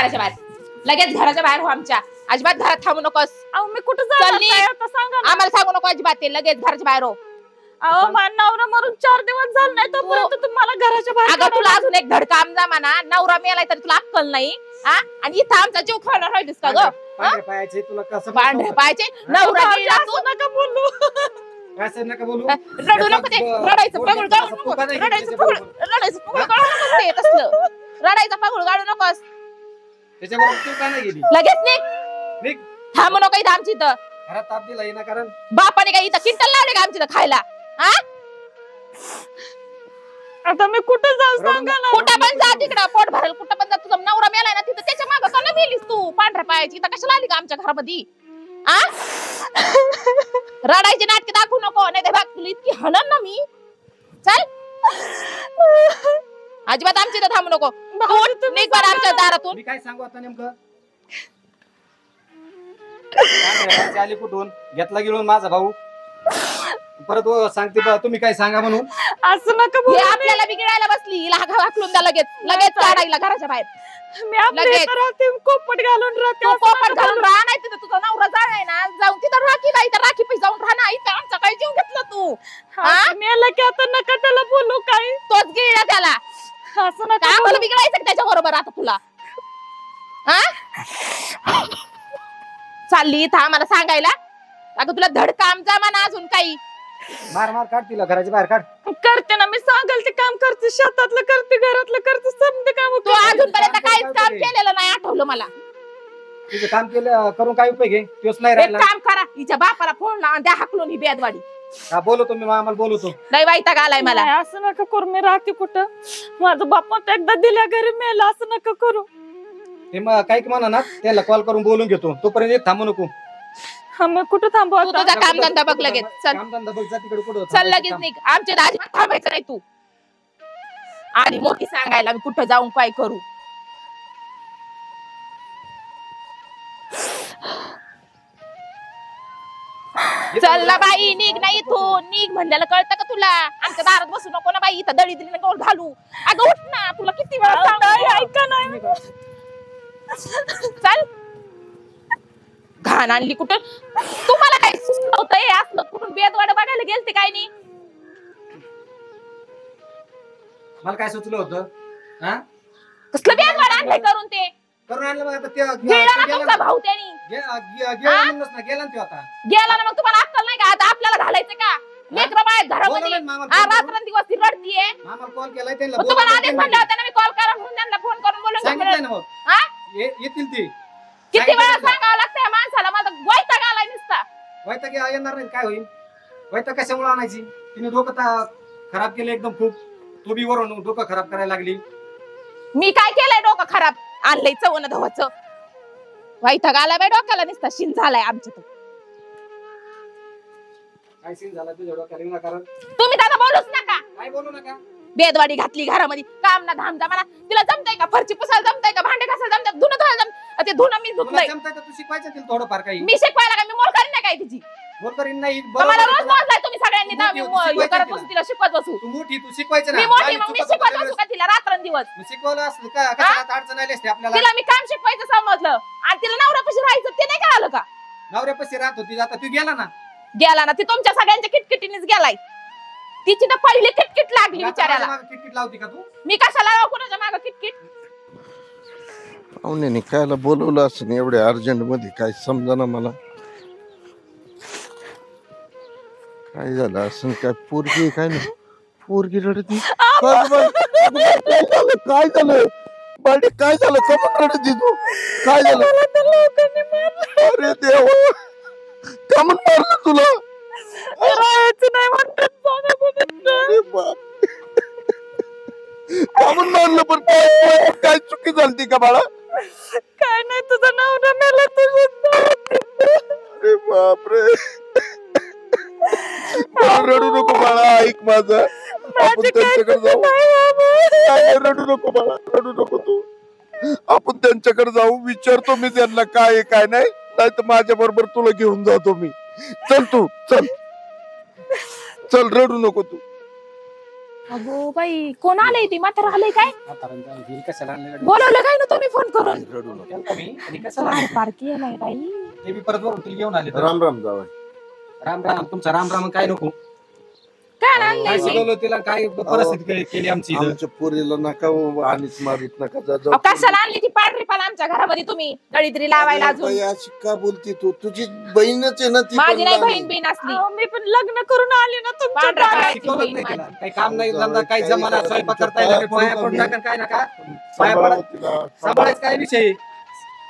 घराच्या बाहेर, लगेच घराच्या बाहेर हो आमच्या. अजिबात घरात थांबू नकोस. अहो मी कुठं जाणार सांगा ना. आम्हाला सांगू नको अजिबात, ते लगेच घराच्या बाहेर हो. अहो नवरा मरून 4 दिवस झाले नाही तोपर्यंत तुम्हाला घराच्या बाहेर. अगं तुला अजून एक धड काम जा म्हणा, नवरा मेलाय तर तुला अक्कल नाही हा? आणि इथं आमचा जीव खाणार राहिलीस का ग? पांढरे पायाचे तुला कसं पांढरे पायाचे नवरा गेला तू नका बोलू. असं नका बोलू. रडू नको, ते रडायचं पगड गाळू नको, रडायचं पगड गाळू नको, ते तसलं रडायचं पगड गाळू नकोस. त्याच्याबरोबर तू का नाही गेली? लगेच निघ, थांबू नको इथं आमची. इथं घरात ताप दिला येईना कारण बापाने काय इथं किंटल लावले का आमची इथं खायला हा? आता मी कुठं जाऊ सांगा ना. कुठं पण जा तिकडं, पोट भरेल कुठं पण जा. तुझा नवरा मेलाय ना तिथं, त्याच्या मागं का नाही गेलीस तू पांढऱ्या पायाची? इथं कशाला आली का आमच्या घरामध्ये आ? रडायची नाटके दाखवू नको, नाही तर बघ तुला इतकी हणन ना मी. चल अजिबात आमची इथं थांबू नको. निघ बरं आमच्या दारातून. मी काय सांगू आता नेमकं? आली कुठून घेतला गिळून माझा भाऊ, परत सांगते तुम्ही काय सांगा म्हणून. असं नका बोलू. आपल्याला बिघडायला बसली, हिला हाकलून द्या लगेच, लगेच काढायला घराच्या बाहेर. मी आपल्या राहते, कोपट घालून राहते. कोपट घालून राहा, नाही तिथं तुझा नवरा जाणार ना, जाऊन तिथं राखी बाई, तर राखी पैसे जाऊन राहा. इथं आमचा काय जीव घेतला तू? मेला की आता नका त्याला बोलू. काय तोच गिळला त्याला. असं नका आम्हाला बिघडायचं त्याच्या बरोबर आता तुला हा? चालली इथं आम्हाला सांगायला. अगं तुला धड काम जा म्हणा अजून काही. मार मार काढ तिला घराच्या बाहेर काढ. करते ना मी, सांगाल ते काम करते, शेतातलं करते, घरातलं करते, समजे काम. तू अजूनपर्यंत काहीच काम केलेलं नाही, आठवलं मला. तुझं काम केलं करून काय उपयोग आहे? तोच नाही एक राहिला. काम करा, हिच्या बापाला फोन लावा, द्या हाकलून ही बेदवाडी. हा बोलतो मी, आम्हाला बोलवतो. लय वैताग आलाय मला. असं नका करू, मी राहते कुठं. माझं बाप एकदा दिल्या घरी मेला, असं नका करू. हे मग काय म्हणा ना, त्याला कॉल करून बोलून घेतो, तोपर्यंत थांबू नको. मी कुठं थांबू? तू तुझा कामधंदा बघ लगेच. चल कामधंदा बघ, जा तिकडे कुठं चल लगेच निघ. आमच्या दाजी थांबायचं नाही तू. आणि मोठी सांगायला मी कुठं जाऊन काय करू. चल ना बाई, निघ नाही इथून. निघ म्हणल्याला कळतं का तुला? आमच्या दारात बसू नको ना बाई, इथं दळी दिली नको घालू. अगं उठ ना, तुला किती वेळा सांगू. ऐका नाही. चल घाण आणली कुठं. तुम्हाला काय सुचवतंय असलं? कुठून बेदवाड बघायला गेलते काय नाही? मला काय सुचलं होतं? हा कसलं बेदवाड आणलंय करून ते? करून आणलं मग आता गेला ना तुमचा भाऊ त्यानी. गेला ना तो आता. गेला ना, मग तुम्हाला अक्कल नाही का? आता आपल्याला घालायचं का? लेकरं बाळ घरामध्ये रात्रंदिवस ती रडतीये. मामाला कॉल केलाय त्यांना. मग तुम्हाला आधीच म्हणलं होतं ना मी कॉल करा म्हणून, त्यांना फोन करून बोलून सांगितलं ना मग. हा? येतील ती. किती वेळा सांगावं लागतंय माणसाला? माझा वैताग आलाय नुसता. वैताग येणार नाही काय होईल? वैताग कशामुळे आणायची? तिने डोकं खराब केलं एकदम खूप. तू बी वरून डोकं खराब करायला लागली. मी काय केलंय डोकं खराब? आणलंय चवण धवाचं. वैताग आलाय बाई डोक्याला, नुसता शिन झालाय आमच्या. तो काय सीन झाला तुझ्या डोक्याला विनाकारण? तुम्ही दादा बोलूच नका. काय बोलू नका. बेदवाडी घातली घरामध्ये, काम ना धाम जमाना. तिला जमतंय का? फरची पुसायला जमतंय का? भांडे घासायला जमतंय? धुणं धुवायला जमतंय? ते धुणं मी धुतलंय. जमतंय तर तू शिकवायचं तिला थोडंफार काही. मी शिकवायला काय? मी मोल करीन नाही काय तिची? बोलकरीन नाही. मला रोज मोजलाय तुम्ही सगळ्यांनी. मी करत बसू, तिला शिकवत बसू. तू मोठी, तू शिकवायचं मी ना. मोठी, मग मी शिकवत बसू का तिला रात्रंदिवस? शिकवलं असतं का? कशाला अडचण आली असते आपल्याला? तिला मी काम शिकवायचं समजलं, आणि तिला नवऱ्यापाशी राहायचं ते नाही कळालं का? नवऱ्यापाशी राहत होती, आता तू गेला ना. गेला ना, ती तुमच्या सगळ्यांच्या किटकिटीनेच गेलाय. तिची तर पहिली किटकिट लागली विचारायला. किटकिट लावती का तू? मी कशाला लावू कुणाच्या मागं किटकिट? पाहुण्याने कायला बोलवलं असं एवढ्या अर्जंट मध्ये? काय समजा मला काय झालं असं. काय पोरगी काय ना, पोरगी रडती. काय झालं बाडी? काय झालं? कमून रडती तू? काय झालं? अरे देवा, कमून मारलं तुला? नाही म्हणतात. कमून मारलं? पण काय चुकी झाली का बाळा? काय नाही, तुझा नवरा मेला तुझ्या. अरे बापरे. रडू नको बाळा, ऐक माझं. आपण त्यांच्याकडे जाऊ. रडू नको बाळा, रडू नको तू. आपण त्यांच्याकडे जाऊ, विचारतो मी त्यांना काय आहे काय नाही. नाही तर माझ्या बरोबर तुला घेऊन जातो मी. चल तू, चल चल, रडू नको तू. अगो बाई कोण आलंय ती म्हातारा आलंय काय कशाला आणलं? बोलवलं काय ना तुम्ही फोन करून रडू नको. केलता मी, आणि कशाला आणलं? पार केलाय बाई ते बी परत वरून तुला घेऊन आले तर. राम राम जावई. राम राम तुमचा राम राम काय नको काय काय आणलंय शिकवलं तिला काय परिस्थिती केली आमची इथं. आमच्या पोरीला नका आणीच मारीत नका जा अहो, कशाला आणली ती पांढरी पाल आमच्या घरामध्ये तुम्ही दळीद्री लावायला अजून बाई, अशी का बोलती तू? तुझी बहीणच आहे ना ती. माझी पण नाही लहान बहीण बिन असली अहो, मी पण लग्न करून आली ना तुमच्या पांढऱ्या दारात. पायाची शिकवलंच बहीण नाही तिला. माझी. काही काम नाही धंदा काही जमाना स्वयंपाक करता येईल पाया पडून टाका काय नका पाया पडा सांभाळा तिला. सांभाळायचं काय विषय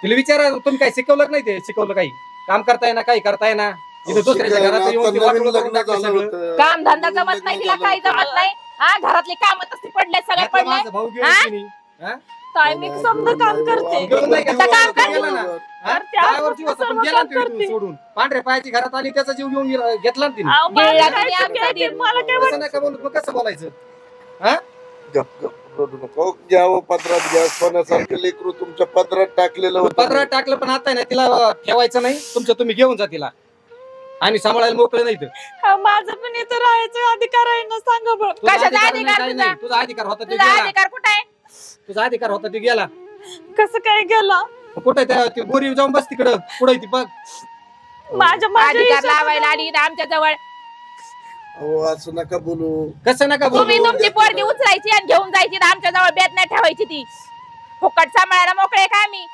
तिला विचारा तुम्ही काय शिकवलं नाही ते शिकवलं काही काम करता येणार काही करता येणार इथं दुसऱ्याच्या घरात येऊन ती आता वाटोळं नवीन करून लग्न टाकलं झालं सगळं. होतं. काम धंदा नवीन जमत लग्न नाही तिला झालं काही होतं. जमत नाही हा घरातले काम तसली पडले सगळे यातला पडले माझा भाऊ हा? गेला की नाही? हा? ताई मी समजा काम करते घेऊन नाही का? आता काम कर. गेला ना. हा? तर त्या पायावरती होता पण गेला ना तो इथून करते. सोडून पांढऱ्या पायाची घरात आली त्याचा जीव घेऊन घेतला ना तिने अहो, मला गेला काय तुम्ही चुकी आहे? आमच्या मला काय कसं नका बोलू मग कसं बोलायचं हा गप गप रडू नको. घ्यावं पदरात घ्या. सोन्यासारखं लेकरू तुमच्या पदरात टाकलेलं होतं. पदरात टाकलं पण आता नाही तिला ठेवायचं नाही तुमचं तुम्ही घेऊन जा तिला आणि सांभाळायला मोकळं नाही इथं. अहो, माझं पण इथं राहायचा अधिकार आहे ना सांगा बरं. तुझा कशाचा अधिकार अधिकार नाही, काही तुझा? नाही. तुझा अधिकार होता ते तुझा गेला अधिकार कुठे आहे तुझा अधिकार होता ते गेला कसं काय गेला कुठे त्या बोरी जाऊन बस तिकडं पुढे ती बघ माझ्या अधिकार हिशोबात- लावायला आली इथं आमच्या जवळ अहो असं नका बोलू. कसं नका तुम्ही बोलू तुमची पोरगी उचलायची आणि घेऊन जायची इथं आमच्या जवळ बेत नाही ठेवायची ती फुकट सांभाळायला मोकळे काय मी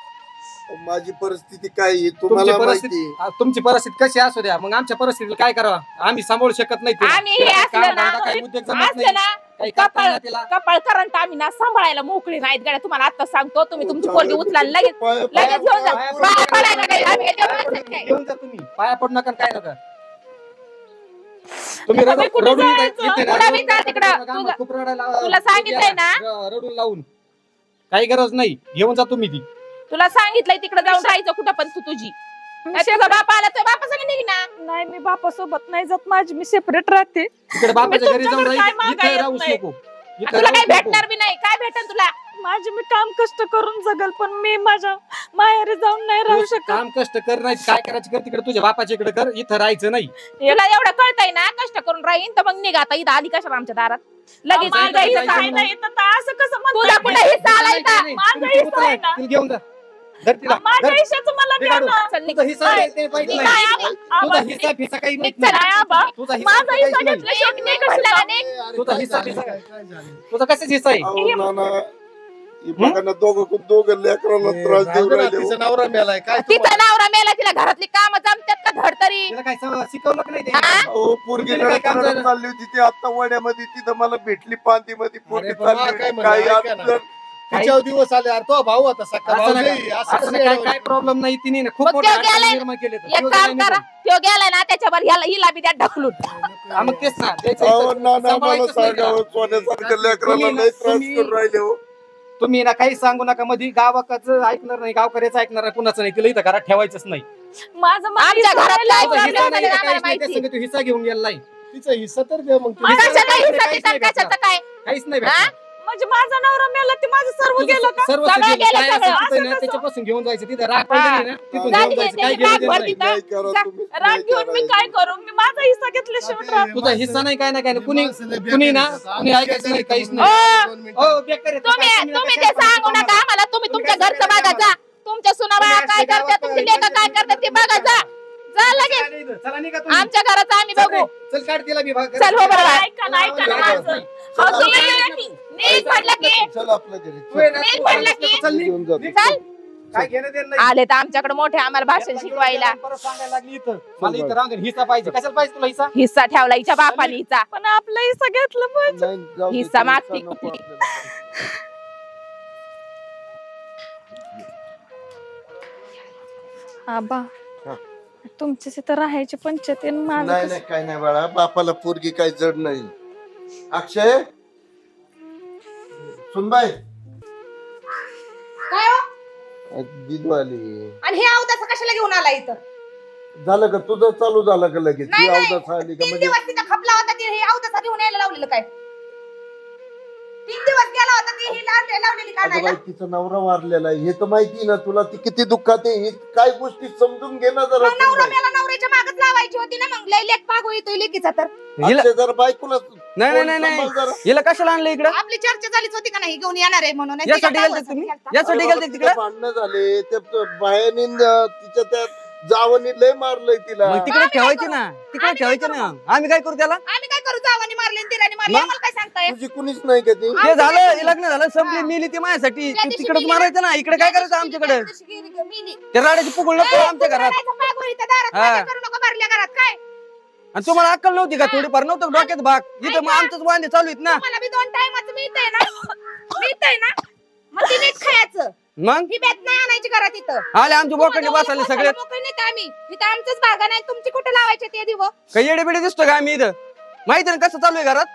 माझी परिस्थिती काय आहे तुमची तुम्हाला परिस्थिती माहिती. तुमची परिस्थिती कशी असू द्या मग आमच्या परिस्थितीला काय करावं आम्ही सांभाळू शकत नाही तिला. आम्ही हे तिला असलं काम ना, धंदा काही उद्योग जमत असलं नाही ना काही करता कपाळ येईना तिला कपाळ करंट आम्ही ना सांभाळायला मोकळी नाहीत गड्या तुम्हाला आता सांगतो तुम्ही तुमची पोरगी उचलायला लगेच लगेच घेऊन जा पाया पडायला काय आम्ही काय देवाचं काय? घेऊन जा तुम्ही पाया पडू नका काय नका तुम्ही आता मी कुठं रडून जायचं? इथे ना, कुठं बी जा रडून तिकडं. नका, तुझं- खूप रडायला तुला सांगितलंय ना? रडून लावून काही गरज नाही घेऊन जा तुम्ही ती तुला सांगितलंय तिकडे जाऊन राहायचं कुठं पण तू तुझी त्याचा बाप आला तर बापा सगळं निघ ना नाही मी बापासोबत नाही जात माझी मी सेपरेट राहते तिकडे बापाच्या घरी जाऊन तुमच्याकडे काय राहील मागायला इथे येत राहूच नाही. नको इथं तुला काही राहूच नको. भेटणार बी नाही काय भेटन तुला माझी मी काम कष्ट करून जगल पण मी माझ्या माहेरी जाऊन नाही राहू तू शकत काम कष्ट कर नाही काय करायचं कर तिकडे तुझ्या बापाच्या इकडे कर इथं राहायचं नाही तुला एवढं कळतंय ना कष्ट करून राहीन तर मग निघा आता इथं आली कशाला आमच्या दारात लगेच माझं माझ्या हिस्सा हिस्सा आहे आहे ना. ना. नाही तर असं कसं म्हणताय? तुझा कुठे हिस्सा आलाय का नाही, माझा तुमची हिस्सा पुतळा आहे ना. तिला घेऊन जा धर तिला माझ्या धर. हिश्श्याचं मला द्या बिघाडू. ना. चल निघ. तुझा हिस्सा आहे ते पाहिजे निघ. नाही आबा. तुझा हिस्सा फिसा काही माहित निघ चल, नाही आबा. तुझा हिस्सा माझा काहीच हिस्सा नाही. घेतला शेवटी निघ कसं म्हटलं ना, जाऊ? निघ. तुझा हिस्सा फिसा तुझा कशाच हिस्सा आहे अहो, नाना, ही बघा दोघं लेकराला त्रास देऊ राहिले हो. नवरा मेलाय काय तिचा नवरा मेला तिला घरातली काम जमतात का धड तरी तिला काय शिकवलं का नाही ते? हा? अहो, पोरगी तिला काय काम रडत झालं? चालली होती ती आता वड्यामध्ये तिथं मला भेटली पांदीमध्ये पोरगी अरे बाबा, चालली काय होती. म्हणा, काही ऐका ना. आज तिच्या दिवस आले अरे तो भाऊ होता सकाळ असं नका- असं काय काय प्रॉब्लेम नाही तिने ना खूप मग मोठे त्यो अडचणी गेलाय. निर्माण केले एक काम करा त्यो गेलाय ना त्याच्यावर हिला बी द्या ढकलून मग तेच ना त्याचं अहो, इथं नाना, मला सांभाळायचंच नाही सांगावं का? सोन्यासारख्या लेकराला तुम्ही ना- लय त्रास तुम्ही- करून राहिले हो. तुम्ही ना काही सांगू नका मध्ये गावाचं ऐकणार नाही गावकऱ्याचं ऐकणार नाही कुणाचं नाही तिला इथं घरात ठेवायचंच नाही माझं मला आमच्या हिस्सा घरात द्यायला काय तुझा आवडलं. हिस्सा नाही, आम्हाला काहीच नाही, माहिती. त्या संगत तू हिस्सा घेऊन गेला नाही तिचा हिस्सा तर दे मग माझा कशाचा नाही, हिस्सा काहीच तिचा नाही कशाचं काय काहीच नाही हा? भेटणार. म्हणजे माझा नवरा मेला ते माझं सर्व तुझं गेलं का सर्व सगळं गेलं. गेलं, काय असेल सगळं. तिथं ना, असं त्याच्यापासून घेऊन जायचं तिथं राग हा. पडलेली ना तिथून जा घेऊन तिथे, जायचं काय त्याची गेलं राग देत भरती नाही. नाही करा जा. तुम्ही, राग नाही घेऊन मी करायचं. काय करू मी माझा हिस्सा घेतल्याशिवाय राहत तुझा हिस्सा नाही काय नाही कुणी कुणी ना कुणी ऐकायचं नाही काहीच ओ, नाही हो बेकार आहे. तुम्ही काय तुम्ही काय ते सांगू नका आम्हाला तुम्ही तुमच्या घरचं बघा जा तुमच्या सुनाबाया काय करतात तुमची लेकं काय करतात ते बघा जा जा लगेच चला निघा तुम्ही. आमच्या घराचं आम्ही चल बघू रे, चल काढ तिला बी भाग. चल हो बरोबर ऐका ना ऐका ना माझं हो, तुम्ही नीट म्हटलं की चल आपल्या घरी तू आहे चल. ना, नीट तू म्हणलं आलास की- तर चल निघ. घेऊन जातो. निघ. चल काय घेणं देणं नाही. आले तर आमच्याकडे मोठे आम्हाला भाषण शिकवायला परत सांगायला लागली इथं. मला इथं राहून दे. हिस्सा पाहिजे कशाला पाहिजे तुला हिस्सा हिस्सा ठेवला हिच्या बापाने हिचा पण आपला हिस्सा घेतलं पाहिजे नाही, जाऊ दे, हिस्सा हिस्सा मागती. नको आपल्याला. आबा हा. तुमच्या तिथं राहायची पंचायत आहे, माझं नाही कसं- नाही काय नाही बाळा बापाला पोरगी काही जड नाही अक्षय सुनबाई काय हो? दिदू आली आणि हे अवताचं कशाला घेऊन आला इथं झालं का तुझं चालू झालं का लगेच नाही, ती नाही. अवदास आली का 3 म्हणजे दिवस तिथं खपला होता ती हे अवताचा घेऊन यायला लावलेलं काय 3 दिवस गेला होता ती अगं बाई तिचा नवरा मारलेला आहे हे तर माहिती ना तुला, ती किती दुःखात आहे हे काय गोष्टी समजून घे ना जरा. नवऱ्याच्या मागच लावायची होती ना, मग लय लेख भाग होईल लेकीचा तर. जरा बायकोला नाही हिला कशाला आणलं इकडं? आपली चर्चा झालीच होती का नाही घेऊन येणार आहे म्हणून. यासाठी गेलते तुम्ही? यासाठी गेलते तिकडे? भांडणं झाले त्या बायाने तिच्या त्या जावनी लय मारलंय तिला. मग तिकडे ठेवायचे ना, तिकडे ठेवायचे ना. आम्ही काय करू त्याला? आम्ही काय करू? जावानी मारले तिराने मारले, आम्हाला काय सांगताय? तुझी कुणीच नाही का ती? ते झालं लग्न झालं संपली मेली ती माझ्यासाठी. तिकडेच मारायचं ना, इकडे काय करायचं आमच्याकडे? ते राड्याची पुगळ नको आमच्या घरात. आणि तुम्हाला अक्कल नव्हती का? थोडीफार नव्हतं डोक्यात भाग? इथं मग आमचंच वांदे चालू आहेत ना. मला बी 2 टाइमाचं मिळतंय ना, मिळतंय ना, मग ते नीट खायचं. मग ही बेत नाही आणायची घरात इथं. आले आमचे बोकडे बसायले सगळे. मोकळे नाही आम्ही इथं, आमचंच बागा नाही, तुमची कुठे लावायचे ते दिवस? काही येडेबिडे दिसतो का आम्ही इथं? माहिती ना कसं चालू आहे घरात?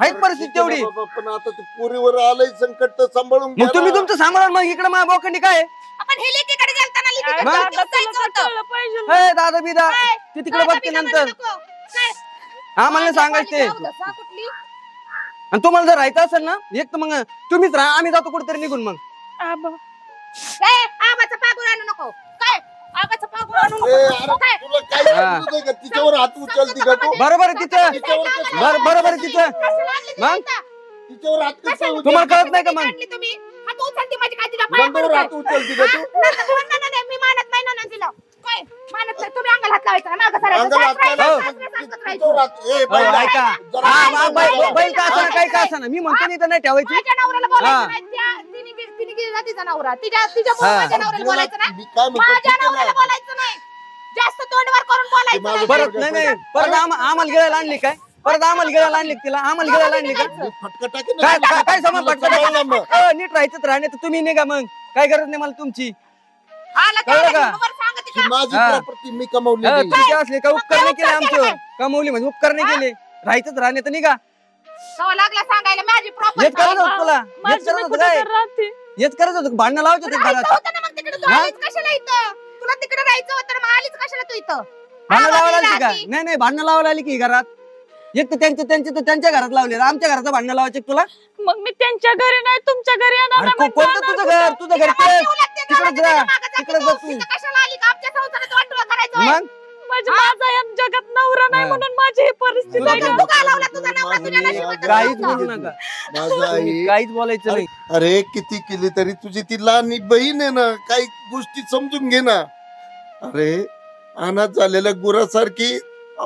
हायच परिस्थिती तेवढी. बाबा, पण आता ते पोरीवर आलंय संकट तर सांभाळून घ्या मग तुम्ही ना. तुमचं सांभाळून मग इकडे माझ्या बोकंडी काय? आपण हे लेकीकडे गेलताना लेकीकडे मग? जाऊन जायचं होतं. कळलं पाहिजे. ए, दादा बिदा काय? ती तिकडे बघते नंतर. काय? आम्हाला नाही सांगायचं ते. दसा कुठली? आणि तुम्हाला जर राहायचं असेल ना एक तर मग तुम्हीच राहा, आम्ही जातो कुठेतरी निघून. मग आबा काय? आबाचा पागुर आणू नको. काय? आबाचा पागुर आणू ए, नको. अरे, काय? तुला काही समजत आहे का? तिच्यावर हात उचलती का तू? बरोबर आहे तिचं. तिच्यावर कसं- बरोबर आहे तिचं. कशाला आणली तुम्ही मग? इथं? तिच्यावर हात कसं उचलती? तुम्हाला कळत नाही का मग? आणली तुम्ही? हात उचलती माझी काय तिला पाया नंबरवर पडू हात काय? उचलती का तू? नाही, मी मानत नाही ना तिला. काय? मानत नाही. तुम्ही अंगाला हात लावायचा, मागं सरायचं. अंगाला हात सासरा- लावायचा. सासरा- सासरा तिच्यावर करायचं. हात- ए, हो, बाई, ऐका जरा- हा, बैल का असं काय का असं मी म्हणतो नाही तर नाही ठेवायची. माझ्या नवऱ्याला हा. बोलायचं नाही. तिने गेला तिचा नवरा. तिच्यामुळे हा. माझ्या नवऱ्याला बोलायचं नाही. मी काय म्हणतो, माझ्या ठीक आहे नवऱ्याला ना. बोलायचं नाही. जास्त तोंडवर करून बोलायचं नाही. परत नाही परत आम्हाला गिळायला आणली काय? परत आम्हाला गिळायला आणली तिला? आम्हाला गिळायला आणली का? मी फटका टाकेन ना काय तुला. काय काय समज तुला सांभाळलं मग. नीट राहायचं राहणे तर तुम्ही निघा मग. काय गरज नाही मला तुमची. आला कळलं त्याला का? बरोबर सांगते ही का? माझी हा. प्रॉपर्टी मी कमवली तुमचे असले का उपकार नाही केले उपकार आमच्यावर? केले कमवली म्हणजे उपकार नाही केले. राहायचंच राहणे तर निघा. तेव्हा लागला सांगायला माझी हेच प्रॉपर्टी. करत होत तुला. हेच माझी करत मी होत कुठं काय? तर राहते. हेच करत होत भांडणं लावायचं होते घरात. राहायचं होतं ना मग तिकडे. तू हा? आलीच कशाला इथं? तुला तिकडे राहायचं होतं ना, मग आलीच कशाला तू इथं? भांडणं आवाज लावायला दिला आली का? आधी. नाही भांडणं लावायला आली की घरात. एक तर त्यांच्या घरात लावले, आमच्या घराचं भांडणं लावायचे का तुला? मग मी त्यांच्या घरी नाही तुमच्या घरी येणार अरे नाही म्हणजे कोणतं जाणार तुझं कुठं? घर? तुझं घर तिला तेच. माहिती उलटते ना, तिकडे तिच्या जा. मागं जाते तिकडे तू. बस तू. तिथं कशाला आली का? आमच्या संसारात वाटोळं करायचं होय? मग म्हणजे माझा या जगात नवरा नाही हा. म्हणून माझी ही परिस्थिती तुला आहे काय का? तू का लावला तुझा नवरा तुझ्या नशिबात? काहीच बोलू नका. माझा आई काहीच बोलायचं नाही. अरे किती केली तरी तुझी ती लहान बहीण आहे ना, काही गोष्टी समजून घे ना. अरे अनाथ झालेल्या गुरासारखी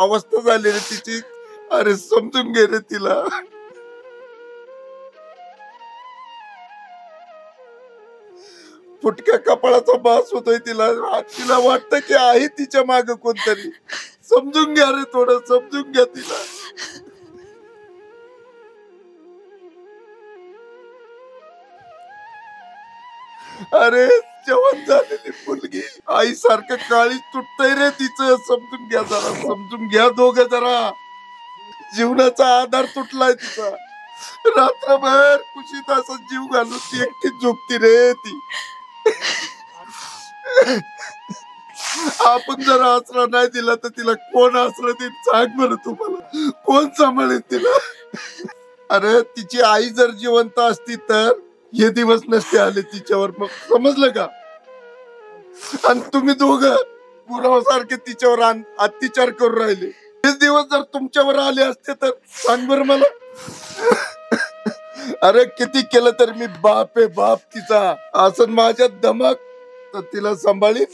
अवस्था झाली रे तिची. अरे समजून घे रे तिला. फुटक्या कपाळाचा बास होतोय तिला. तिला वाटतं की आहे तिच्या माग कोणतरी. समजून घ्या रे, थोडं समजून घ्या तिला. अरे जेवण झालेली मुलगी आई सारखं काळी तुटतय रे तिचं. समजून घ्या जरा, समजून घ्या दोघं जरा. जीवनाचा आधार तुटलाय तिचा. रात्रभर कुशीत असं जीव घालून ती एकटी झोपती रे ती. आपण जर आसरा नाही दिला तर तिला कोण आसरा देईल सांग बरं तुम्हाला? कोण सांभाळेल तिला? अरे तिची आई जर जिवंत असती तर हे दिवस नसते आले तिच्यावर. मग समजलं का? आणि तुम्ही दोघं गुरासारखे तिच्यावर अत्याचार करून राहिले. हे दिवस जर तुमच्यावर आले असते तर सांग बरं मला. अरे किती केलं तर मी बाप आहे बाप तिचा. असं माझ्या दमक तर तिला सांभाळी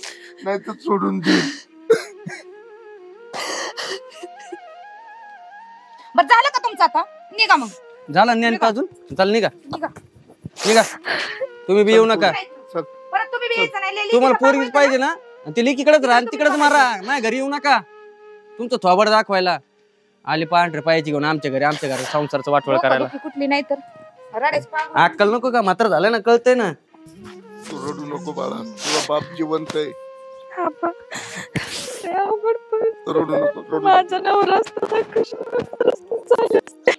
नाही तर सोडून देईन. बरं झालं का तुमचं आता? निघा मग. झालं ज्ञान का अजून? चल निघा निघा. निघा. तुम्ही बी येऊ नका. परत तुम्ही बी यायचं नाही. लय तुम्हाला लेकीचं पोरगीच पाहिजे ना, आणि ती लेकीकडेच राहा, तिकडेच मारा. माझ्या घरी येऊ नका. तुमचं थोबड दाखवायला आले पांढरे पायाची घेऊन आमच्या घरी संसाराचं वाटोळ करायला. डोकं कुठली नाही तर रडेच पागल. अक्कल नको का? मात्र झालं ना, कळतंय ना. तू रडू नको बाळा, तुझा बाप जिवंत आहे. आबा, लय अवघड परिस्थिती. रडू नको, रडू नको. माझा नवरा असता तर कशी परिस्थिती झाली असती.